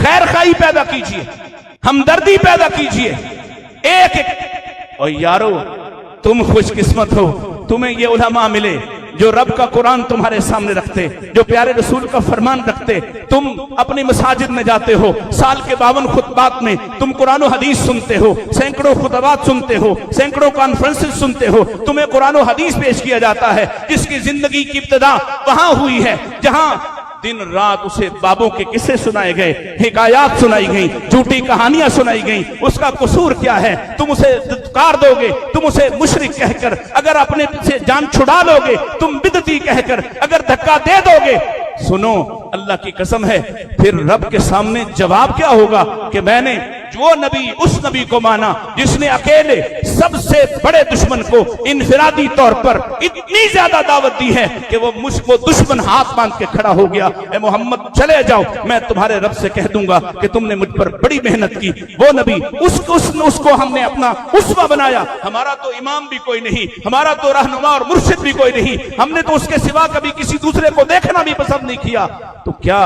خیر خواہی پیدا کیجئے، ہمدردی پیدا کیجئے، ایک ایک۔ اور یارو تم خوش قسمت ہو، تمہیں یہ علماء ملے جو رب کا قرآن تمہارے سامنے رکھتے، جو پیارے رسول کا فرمان رکھتے۔ تم اپنی مساجد میں جاتے ہو، سال کے 52 خطبات میں تم قرآن و حدیث سنتے ہو، سینکڑوں خطبات سنتے ہو، سینکڑوں کانفرنسز سنتے ہو، تمہیں قرآن و حدیث پیش کیا جاتا ہے جس کی زندگی کی ابتدا وہاں ہوئی ہے جہاں دن رات اسے بابوں کے قصے سنائے گئے، حکایات سنائی گئیں، جھوٹی کہانیاں سنائی گئیں۔ اس کا قصور کیا ہے؟ تم اسے دھتکار دو گے، تم اسے مشرک کہہ کر، اگر اپنے سے جان چھڑا لو گے تم بدعتی کہہ کر، اگر دھکا دے دو گے۔ سنو، اللہ کی قسم ہے پھر رب کے سامنے جواب کیا ہوگا کہ میں نے وہ نبی اس نبی کو مانا جس نے اکیلے سب سے بڑے دشمن کو انفرادی طور پر اتنی زیادہ دعوت دی ہے کہ وہ دشمن ہاتھ باندھ کے کھڑا ہو گیا۔ اے محمد چلے جاؤ، میں تمہارے رب سے کہہ دوں گا کہ تم نے مجھ پر بڑی محنت کی۔ وہ نبی اس کو ہم نے اپنا اسوہ بنایا۔ ہمارا تو امام بھی کوئی نہیں، ہمارا تو رہنما اور مرشد بھی کوئی نہیں، ہم نے تو اس کے سوا کبھی کسی دوسرے کو دیکھنا بھی پسند نہیں کیا۔ تو کیا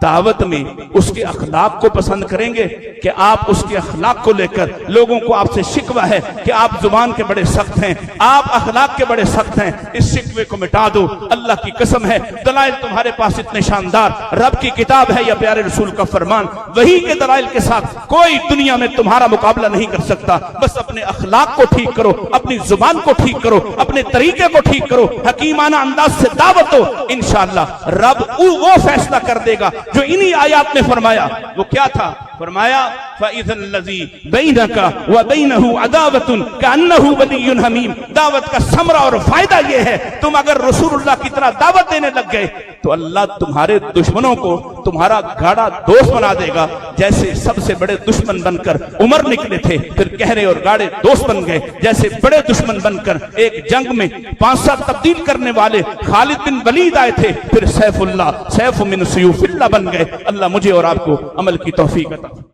دعوت میں اس کے اخلاق کو پسند کریں گے کہ آپ اس کے اخلاق کو لے کر لوگوں کو آپ سے شکوہ ہے کہ آپ زبان کے بڑے سخت ہیں، آپ اخلاق کے بڑے سخت ہیں، اس شکوے کو مٹا دو۔ اللہ کی قسم ہے دلائل تمہارے پاس اتنے شاندار، رب کی کتاب ہے یا پیارے رسول کا فرمان، وہی کے دلائل کے ساتھ کوئی دنیا میں تمہارا مقابلہ نہیں کر سکتا۔ بس اپنے اخلاق کو ٹھیک کرو، اپنی زبان کو ٹھیک کرو، اپنے طریقے کو ٹھیک کرو، حکیمانہ انداز سے دعوت دو، انشاءاللہ رب وہ فیصلہ کر دے گا جو انہی آیات نے فرمایا۔ وہ کیا تھا؟ فرمایا فَإِذَا الَّذِي بَيْنَكَ وَبَيْنَهُ عَدَاوَةٌ كَأَنَّهُ وَلِيٌّ حَمِيمٌ۔ دعوت کا ثمرہ اور فائدہ یہ ہے تم اگر رسول اللہ کی طرح دعوت دینے لگ گئے تو اللہ تمہارے دشمنوں کو تمہارا گاڑا دوست بنا دے گا، جیسے سب سے بڑے دشمن بن کر عمر نکلے تھے پھر گہرے اور گاڑے دوست بن گئے، جیسے بڑے دشمن بن کر ایک جنگ میں 5 سال تبدیل کرنے والے خالد بن ولید آئے تھے پھر سیف اللہ، سیف من سیوف اللہ بن گئے۔ اللہ مجھے اور آپ کو عمل کی توفیق عطا